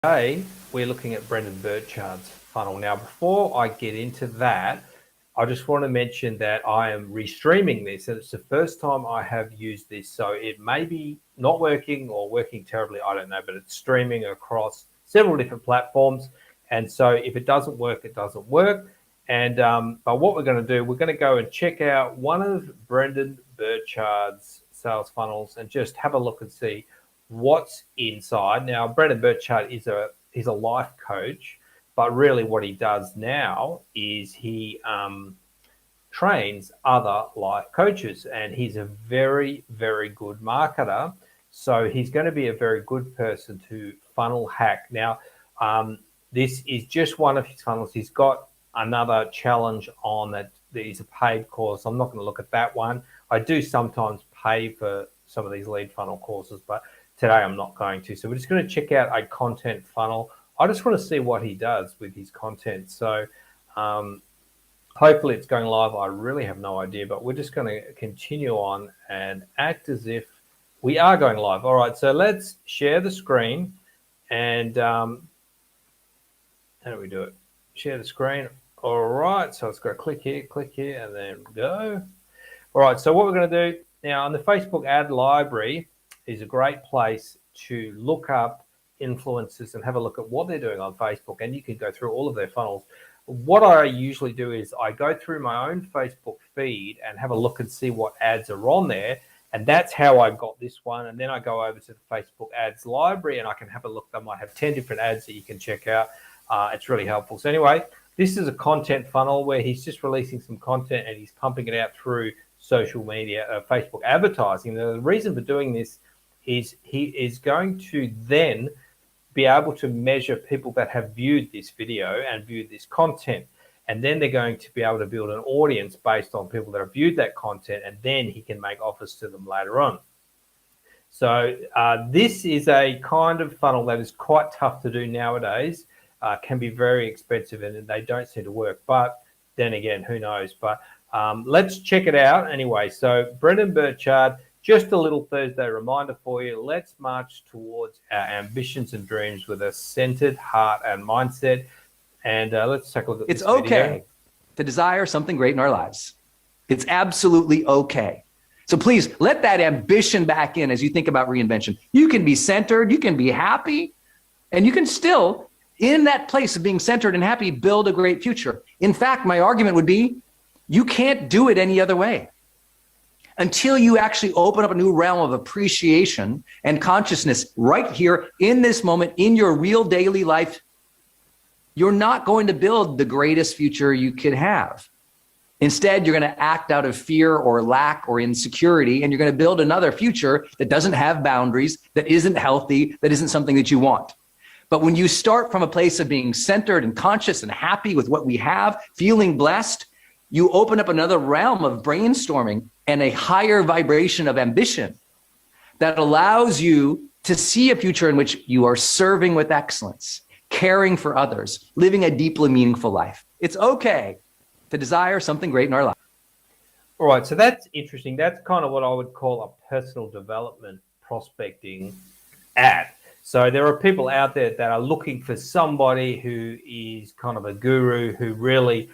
Today, we're looking at Brendon Burchard's funnel. Now, before I get into that, I just want to mention that I am restreaming this, and it's the first time I have used this. So it may be not working or working terribly, I don't know, but it's streaming across several different platforms. And so if it doesn't work, it doesn't work. And but what we're going to do, we're going to go and check out one of Brendon Burchard's sales funnels and just have a look and see what's inside. Now, Brendon Burchard he's a life coach, but really what he does now is he trains other life coaches, and he's a very, very good marketer. So he's going to be a very good person to funnel hack. Now, this is just one of his funnels. He's got another challenge on that is a paid course. I'm not going to look at that one. I do sometimes pay for some of these lead funnel courses, but today I'm not going to. So we're just going to check out a content funnel. I just want to see what he does with his content. So hopefully it's going live. I really have no idea, but we're just going to continue on and act as if we are going live. All right, so let's share the screen. And how do we do it? Share the screen. All right, so let's go click here, and then go. All right, so what we're going to do now on the Facebook ad library is a great place to look up influencers and have a look at what they're doing on Facebook, and you can go through all of their funnels. What I usually do is I go through my own Facebook feed and have a look and see what ads are on there, and that's how I got this one. And then I go over to the Facebook ads library and I can have a look. They might have 10 different ads that you can check out. It's really helpful. So anyway, this is a content funnel where he's just releasing some content and he's pumping it out through social media, Facebook advertising. Now, the reason for doing this is he is going to then be able to measure people that have viewed this video and viewed this content. And then they're going to be able to build an audience based on people that have viewed that content, and then he can make offers to them later on. So this is a kind of funnel that is quite tough to do nowadays, can be very expensive, and they don't seem to work. But then again, who knows? But let's check it out anyway. So Brendon Burchard, just a little Thursday reminder for you. Let's march towards our ambitions and dreams with a centered heart and mindset. And let's take a look at this video. It's okay to desire something great in our lives. It's absolutely okay. So please let that ambition back in as you think about reinvention. You can be centered, you can be happy, and you can still, in that place of being centered and happy, build a great future. In fact, my argument would be, you can't do it any other way. Until you actually open up a new realm of appreciation and consciousness right here in this moment in your real daily life, you're not going to build the greatest future you could have. Instead, you're going to act out of fear or lack or insecurity, and you're going to build another future that doesn't have boundaries, that isn't healthy, that isn't something that you want. But when you start from a place of being centered and conscious and happy with what we have, feeling blessed, you open up another realm of brainstorming and a higher vibration of ambition that allows you to see a future in which you are serving with excellence, caring for others, living a deeply meaningful life. It's okay to desire something great in our life. All right, so that's interesting. That's kind of what I would call a personal development prospecting ad. So there are people out there that are looking for somebody who is kind of a guru, who really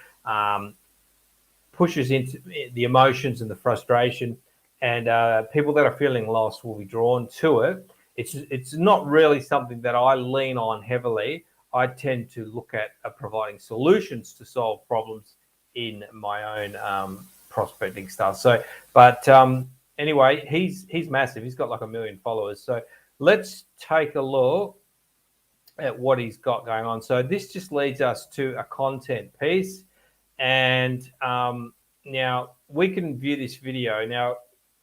pushes into the emotions and the frustration, and people that are feeling lost will be drawn to it. It's not really something that I lean on heavily. I tend to look at providing solutions to solve problems in my own prospecting stuff. So, but anyway, he's massive. He's got like 1 million followers. So let's take a look at what he's got going on. So this just leads us to a content piece. And now we can view this video. Now,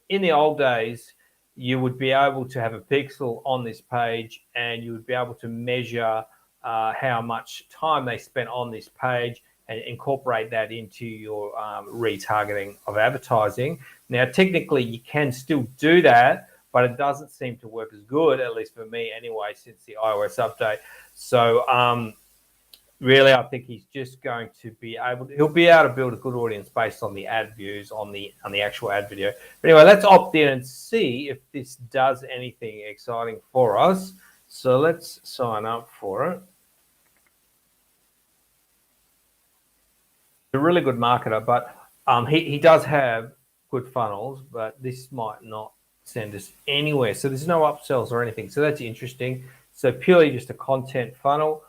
in the old days, you would be able to have a pixel on this page, and you would be able to measure how much time they spent on this page and incorporate that into your retargeting of advertising. Now, technically, you can still do that, but it doesn't seem to work as good, at least for me anyway, since the iOS update. So really, I think he's just going to be able to, he'll be able to build a good audience based on the ad views on the actual ad video. But anyway, let's opt in and see if this does anything exciting for us. So let's sign up for it. A really good marketer, but he does have good funnels, but this might not send us anywhere. So there's no upsells or anything. So that's interesting. So purely just a content funnel.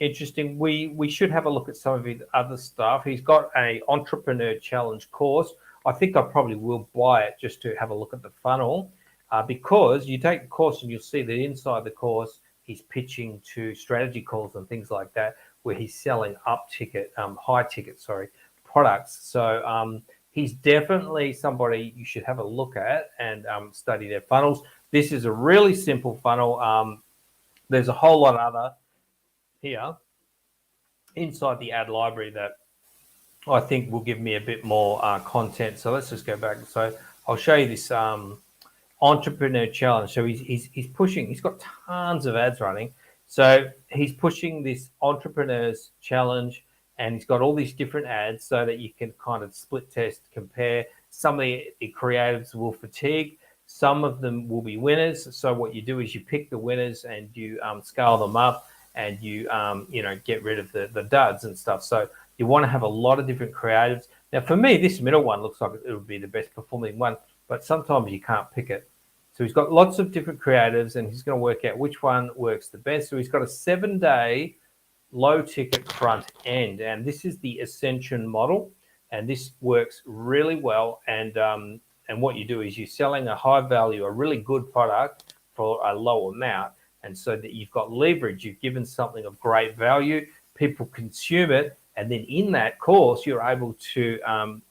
Interesting. We should have a look at some of his other stuff. He's got a entrepreneur challenge course. I think I probably will buy it just to have a look at the funnel, because you take the course and you'll see that inside the course he's pitching to strategy calls and things like that, where he's selling high ticket, products. So he's definitely somebody you should have a look at and study their funnels. This is a really simple funnel. There's a whole lot other here inside the ad library that I think will give me a bit more content. So let's just go back. So I'll show you this entrepreneur challenge. So he's pushing. He's got tons of ads running. So he's pushing this entrepreneurs challenge, and he's got all these different ads so that you can kind of split test, compare. Some of the creatives will fatigue. Some of them will be winners. So what you do is you pick the winners and you scale them up, and you get rid of the duds and stuff. So you want to have a lot of different creatives. Now, for me, this middle one looks like it would be the best performing one, but sometimes you can't pick it. So he's got lots of different creatives, and he's going to work out which one works the best. So he's got a 7-day low ticket front end, and this is the Ascension model, and this works really well. And what you do is you're selling a high value, a really good product for a low amount, and so that you've got leverage. You've given something of great value, people consume it, and then in that course you're able to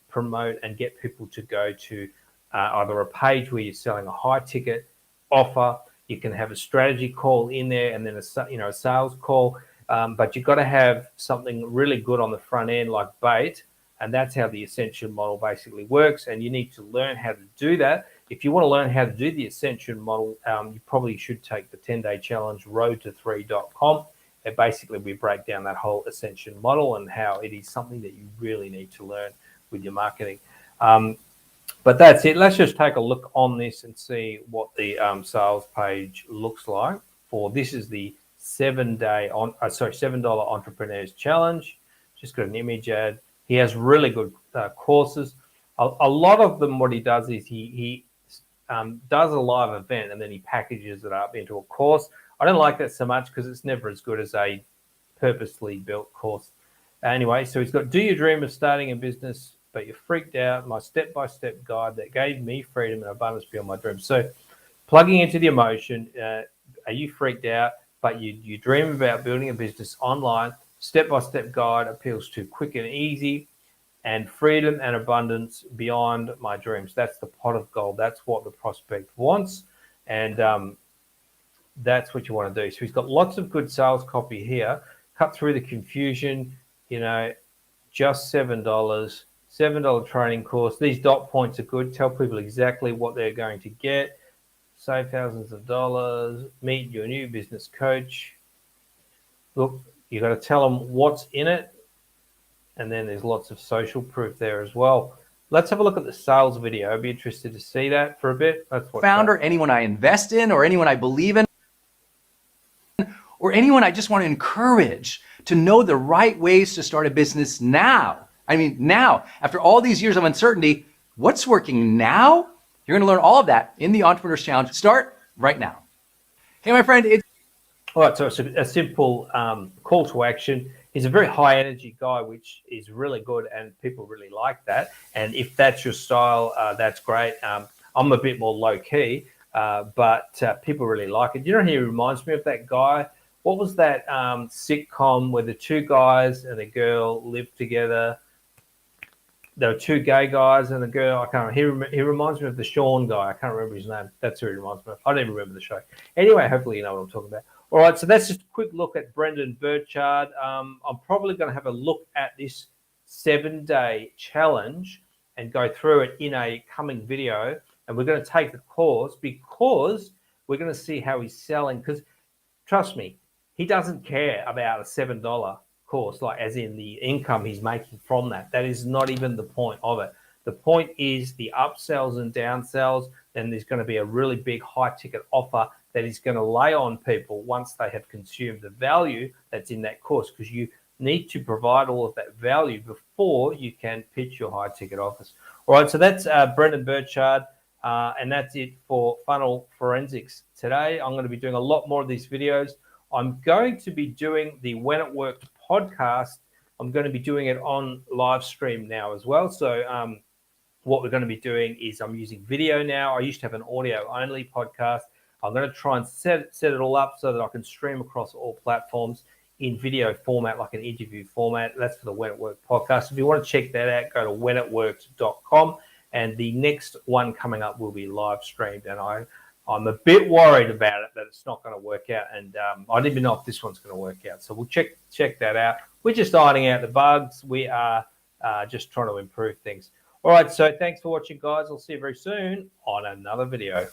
promote and get people to go to either a page where you're selling a high ticket offer. You can have a strategy call in there, and then a sales call. But you've got to have something really good on the front end, like bait, and that's how the Ascension model basically works. And you need to learn how to do that. If you want to learn how to do the Ascension model, you probably should take the 10-day challenge, roadto3.com. And basically we break down that whole Ascension model and how it is something that you really need to learn with your marketing. But that's it. Let's just take a look on this and see what the sales page looks like for this. Is the $7 Entrepreneurs Challenge. Just got an image ad. He has really good courses. A lot of them, what he does is he does a live event and then he packages it up into a course. I don't like that so much because it's never as good as a purposely built course. Anyway, so he's got Do You Dream of Starting a Business, But You're Freaked Out? My step-by-step guide that gave me freedom and abundance beyond my dreams. So plugging into the emotion, are you freaked out, but you dream about building a business online? Step-by-step guide appeals to quick and easy and freedom and abundance beyond my dreams. That's the pot of gold. That's what the prospect wants. And that's what you want to do. So he's got lots of good sales copy here. Cut through the confusion, just $7 training course. These dot points are good. Tell people exactly what they're going to get. Save thousands of dollars. Meet your new business coach. Look, you got to tell them what's in it. And then there's lots of social proof there as well. Let's have a look at the sales video. I'd be interested to see that for a bit. That's what founder, anyone I invest in, or anyone I believe in, or anyone I just want to encourage to know the right ways to start a business now. I mean, now, after all these years of uncertainty, what's working now? You're going to learn all of that in the Entrepreneurs Challenge. Start right now. Hey, my friend. All right, so it's a simple call to action. He's a very high energy guy, which is really good, and people really like that. And if that's your style, that's great. I'm a bit more low key, but people really like it. He reminds me of that guy. What was that sitcom where the two guys and a girl lived together? There were two gay guys and a girl. I can't remember. He reminds me of the Sean guy. I can't remember his name. That's who he reminds me of. I don't even remember the show. Anyway, hopefully you know what I'm talking about. All right, so that's just a quick look at Brendon Burchard. I'm probably going to have a look at this 7-day challenge and go through it in a coming video. And we're going to take the course because we're going to see how he's selling. Because trust me, he doesn't care about a $7 course, like as in the income he's making from that. That is not even the point of it. The point is the upsells and downsells, then there's going to be a really big high ticket offer that is going to lay on people once they have consumed the value that's in that course, because you need to provide all of that value before you can pitch your high ticket offers. All right, so that's Brendon Burchard, and that's it for Funnel Forensics. Today, I'm going to be doing a lot more of these videos. I'm going to be doing the When It Worked podcast. I'm going to be doing it on live stream now as well. So what we're going to be doing is I'm using video now. I used to have an audio only podcast. I'm going to try and set it all up so that I can stream across all platforms in video format, like an interview format. That's for the When It Worked podcast. If you want to check that out, go to whenitworked.com, and the next one coming up will be live streamed. And I'm a bit worried about it, that it's not going to work out, and I don't even know if this one's going to work out. So we'll check that out. We're just ironing out the bugs. We are just trying to improve things. All right, so thanks for watching, guys. I'll see you very soon on another video.